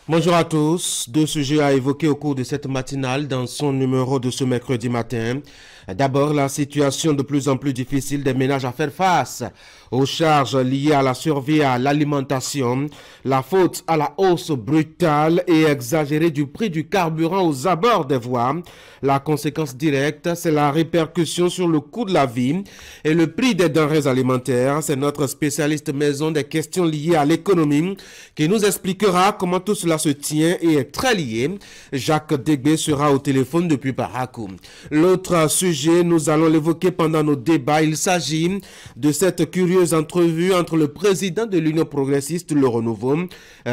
Bonjour à tous. Deux sujets à évoquer au cours de cette matinale dans son numéro de ce mercredi matin. D'abord, la situation de plus en plus difficile des ménages à faire face aux charges liées à la survie et à l'alimentation, la faute à la hausse brutale et exagérée du prix du carburant aux abords des voies. La conséquence directe, c'est la répercussion sur le coût de la vie et le prix des denrées alimentaires. C'est notre spécialiste maison des questions liées à l'économie qui nous expliquera comment tout cela se tient et est très lié. Jacques Degbé sera au téléphone depuis Parakou. L'autre sujet, nous allons l'évoquer pendant nos débats. Il s'agit de cette curieuse entrevue entre le président de l'Union progressiste, le Renouveau,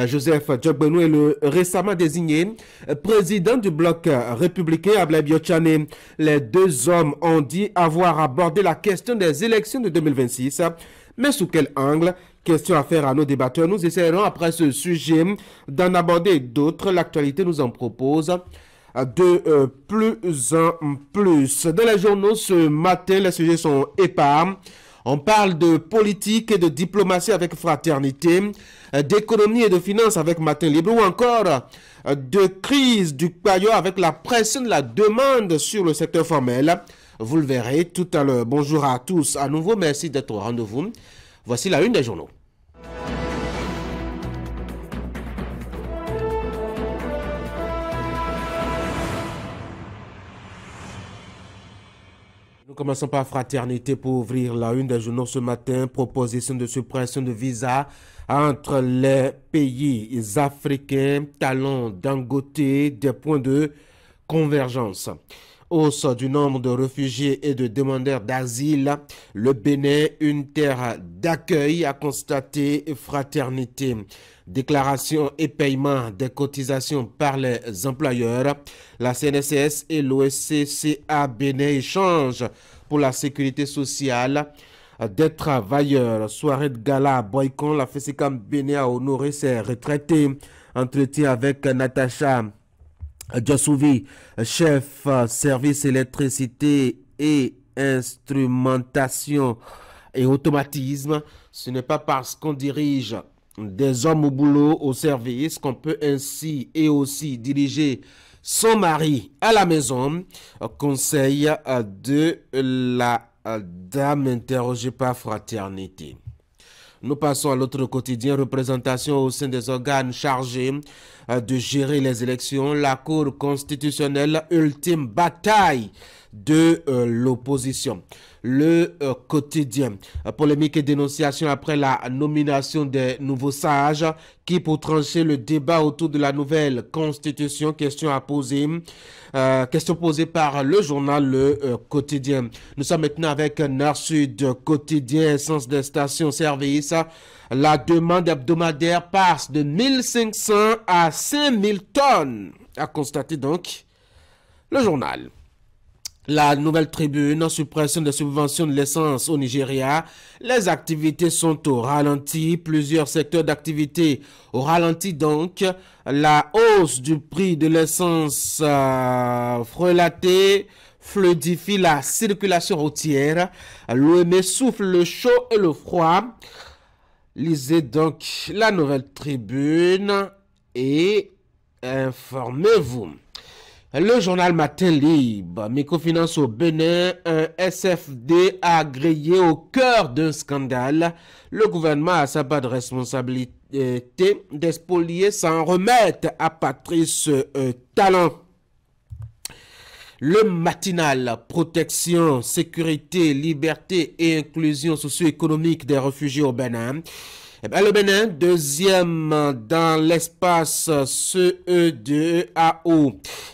Joseph Djogbenou, et le récemment désigné président du bloc républicain, Ablaye Biochane. Les deux hommes ont dit avoir abordé la question des élections de 2026. Mais sous quel angle? Question à faire à nos débatteurs. Nous essaierons après ce sujet d'en aborder d'autres. L'actualité nous en propose de plus en plus. Dans les journaux ce matin, les sujets sont épars. On parle de politique et de diplomatie avec Fraternité, d'économie et de finances avec Matin Libre, ou encore de crise du paillot avec la pression de la demande sur le secteur formel. Vous le verrez tout à l'heure. Bonjour à tous. À nouveau, merci d'être au rendez-vous. Voici la une des journaux. Nous commençons par Fraternité pour ouvrir la une des journaux ce matin. Proposition de suppression de visa entre les pays africains. Talon Dangote, des points de convergence. Hausse du nombre de réfugiés et de demandeurs d'asile. Le Bénin, une terre d'accueil, a constaté Fraternité. Déclaration et paiement des cotisations par les employeurs. La CNSS et l'OSCCA Bénin échangent pour la sécurité sociale des travailleurs. Soirée de gala à Boycon, la FESICAM Bénin a honoré ses retraités. Entretien avec Natacha Djassouvi, chef service électricité et instrumentation et automatisme. Ce n'est pas parce qu'on dirige des hommes au boulot, au service, qu'on peut ainsi et aussi diriger son mari à la maison. Conseil de la dame interrogée par Fraternité. Nous passons à l'autre quotidien, représentation au sein des organes chargés de gérer les élections. La Cour constitutionnelle, ultime bataille de l'opposition. Le quotidien, polémique et dénonciation après la nomination des nouveaux sages qui, pour trancher le débat autour de la nouvelle constitution, question posée par le journal Le Quotidien. Nous sommes maintenant avec Nord Sud Quotidien, essence des stations-service. La demande hebdomadaire passe de 1500 à 5000 tonnes, a constaté donc le journal. La Nouvelle Tribune, suppression des subventions de l'essence au Nigeria. Les activités sont au ralenti. Plusieurs secteurs d'activité au ralenti donc. La hausse du prix de l'essence frelatée fluidifie la circulation routière. L'OMS souffle le chaud et le froid. Lisez donc la Nouvelle Tribune et informez-vous. Le journal Matin Libre, microfinance au Bénin, un SFD agréé au cœur d'un scandale. Le gouvernement a sa part de responsabilité d'expolier s'en remettre à Patrice Talon. Le matinal, protection, sécurité, liberté et inclusion socio-économique des réfugiés au Bénin. Le Bénin, deuxième dans l'espace CE2AO.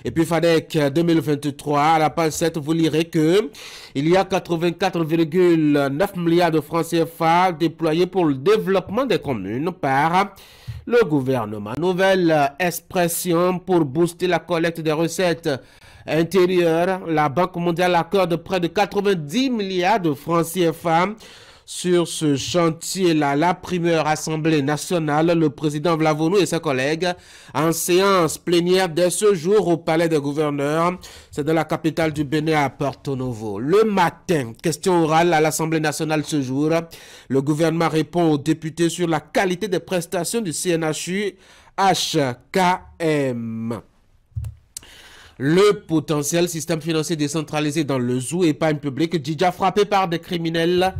Et puis FADEC 2023, à la page 7, vous lirez que il y a 84,9 milliards de francs CFA déployés pour le développement des communes par le gouvernement. Nouvelle expression pour booster la collecte des recettes intérieures. La Banque mondiale accorde près de 90 milliards de francs CFA. Sur ce chantier-là, la primeur Assemblée nationale, le président Vlavonou et ses collègues en séance plénière dès ce jour au Palais des gouverneurs. C'est dans la capitale du Bénin à Porto Novo. Le matin, question orale à l'Assemblée nationale ce jour. Le gouvernement répond aux députés sur la qualité des prestations du CNHU HKM. Le potentiel système financier décentralisé dans le zoo épargne publique déjà frappé par des criminels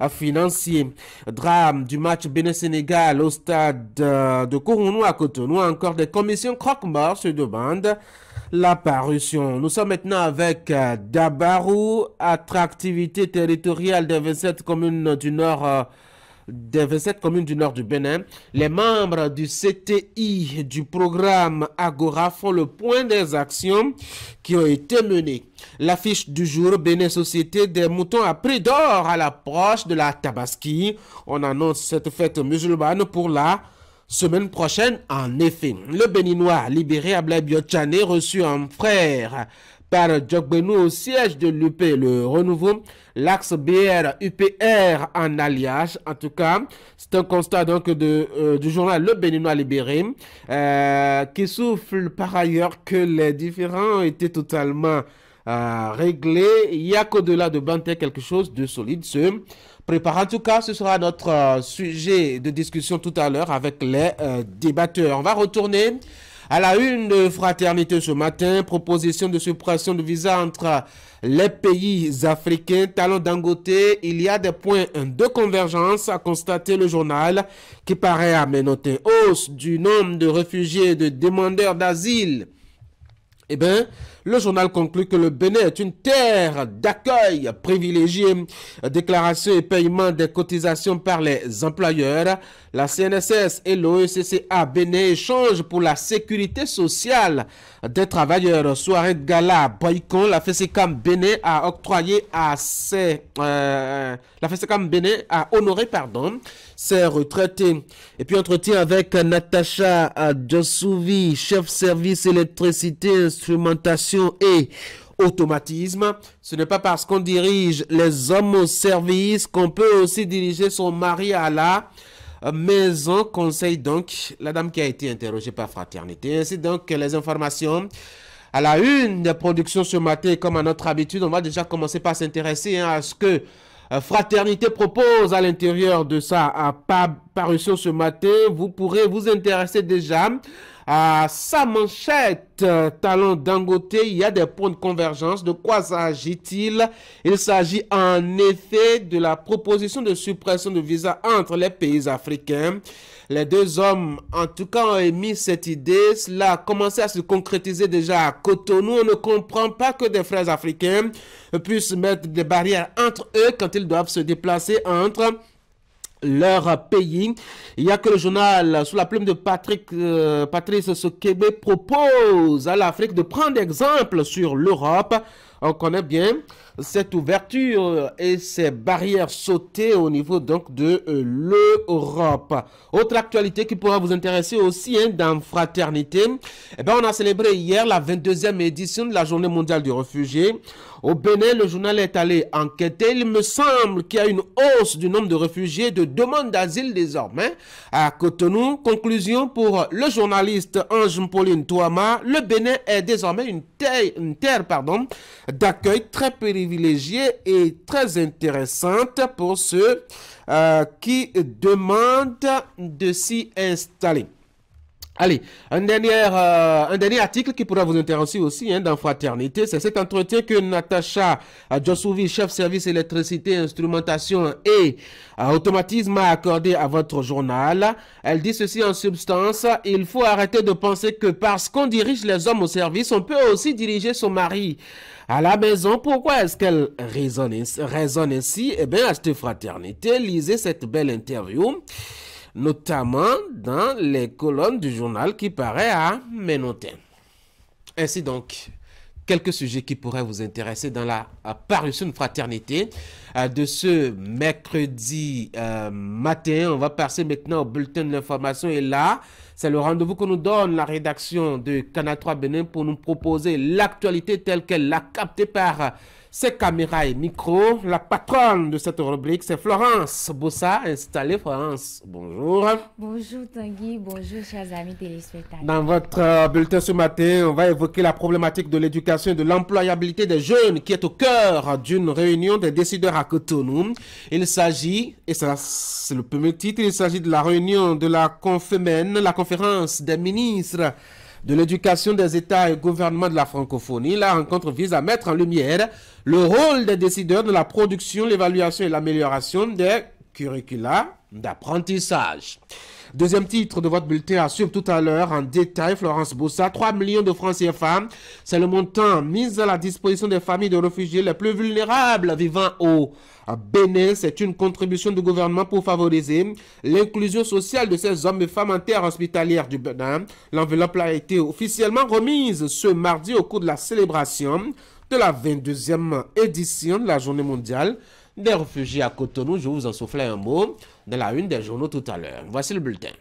financiers. Drame du match Bénin-Sénégal au stade de Cotonou à Cotonou. Encore des commissions croque-mort se demandent la parution. Nous sommes maintenant avec Dabarou, attractivité territoriale des 27 communes du nord du Bénin. Les membres du CTI du programme Agora font le point des actions qui ont été menées. L'affiche du jour, Bénin Société des moutons à prix d'or à l'approche de la Tabaski. On annonce cette fête musulmane pour la semaine prochaine. En effet, le Béninois libéré Ablaye Biotchane reçu en frère par Djokbenou au siège de l'UP, le renouveau, l'axe BR-UPR en alliage. En tout cas, c'est un constat donc du journal Le Béninois libéré qui souffle par ailleurs que les différends ont été totalement réglés. Il n'y a qu'au-delà de Banté quelque chose de solide se prépare. En tout cas, ce sera notre sujet de discussion tout à l'heure avec les débatteurs. On va retourner à la une de Fraternité ce matin, proposition de suppression de visa entre les pays africains. Talon Dangote, il y a des points de convergence à constater le journal qui paraît à noter hausse du nombre de réfugiés et de demandeurs d'asile. Eh bien, le journal conclut que le Bénin est une terre d'accueil privilégiée. Déclaration et paiement des cotisations par les employeurs. La CNSS et l'OECCA Bénin échangent pour la sécurité sociale des travailleurs. Soirée de gala Boycon, la FESECAM Bénin a octroyé à la FESECAM Bénin a honoré, ses retraités. Et puis entretien avec Natacha Djossouvi, chef service électricité, instrumentation et automatisme. Ce n'est pas parce qu'on dirige les hommes au service qu'on peut aussi diriger son mari à la maison. Conseil donc la dame qui a été interrogée par Fraternité. Ainsi donc les informations à la une des productions ce matin. Comme à notre habitude, on va déjà commencer par s'intéresser à ce que Fraternité propose à l'intérieur de sa parution ce matin. Vous pourrez vous intéresser déjà à sa manchette. Talon Dangote, il y a des points de convergence. De quoi s'agit-il? Il s'agit en effet de la proposition de suppression de visa entre les pays africains. Les deux hommes, en tout cas, ont émis cette idée. Cela a commencé à se concrétiser déjà à Cotonou. On ne comprend pas que des frères africains puissent mettre des barrières entre eux quand ils doivent se déplacer entre leur pays. Il y a que le journal sous la plume de Patrice Sokebe propose à l'Afrique de prendre exemple sur l'Europe. On connaît bien cette ouverture et ces barrières sautées au niveau donc de l'Europe. Autre actualité qui pourra vous intéresser aussi dans Fraternité, on a célébré hier la 22e édition de la Journée mondiale du réfugié. Au Bénin, le journal est allé enquêter. Il me semble qu'il y a une hausse du nombre de réfugiés, de demandes d'asile désormais à Cotonou. Conclusion pour le journaliste Ange-Pauline Touama, le Bénin est désormais une terre d'accueil très privilégiée et très intéressante pour ceux qui demandent de s'y installer. Allez, un dernier article qui pourra vous intéresser aussi dans Fraternité, c'est cet entretien que Natacha Djossouvi, chef service électricité, instrumentation et automatisme a accordé à votre journal. Elle dit ceci en substance: il faut arrêter de penser que parce qu'on dirige les hommes au service, on peut aussi diriger son mari à la maison. Pourquoi est-ce qu'elle raisonne ainsi? Eh bien, à cette Fraternité, lisez cette belle interview, notamment dans les colonnes du journal qui paraît à Ménotin. Ainsi donc, quelques sujets qui pourraient vous intéresser dans la parution de Fraternité de ce mercredi matin. On va passer maintenant au bulletin de l'information et là, c'est le rendez-vous que nous donne la rédaction de Canal 3 Bénin pour nous proposer l'actualité telle qu'elle l'a captée par ses caméras et micros. La patronne de cette rubrique, c'est Florence Bossa, installée. Florence, bonjour. Bonjour Tanguy, bonjour chers amis téléspectateurs. Dans votre bulletin ce matin, on va évoquer la problématique de l'éducation et de l'employabilité des jeunes qui est au cœur d'une réunion des décideurs à Cotonou. Il s'agit, et ça c'est le premier titre, il s'agit de la réunion de la Confémen, la conférence des ministres de l'éducation des États et gouvernements de la francophonie. La rencontre vise à mettre en lumière le rôle des décideurs de la production, l'évaluation et l'amélioration des curricula d'apprentissage. Deuxième titre de votre bulletin à suivre tout à l'heure en détail, Florence Bossa, 3 millions de francs CFA. C'est le montant mis à la disposition des familles de réfugiés les plus vulnérables vivant au Bénin. C'est une contribution du gouvernement pour favoriser l'inclusion sociale de ces hommes et femmes en terre hospitalière du Bénin. L'enveloppe a été officiellement remise ce mardi au cours de la célébration de la 22e édition de la Journée mondiale des réfugiés à Cotonou. Je vous en soufflais un mot dans la une des journaux tout à l'heure. Voici le bulletin.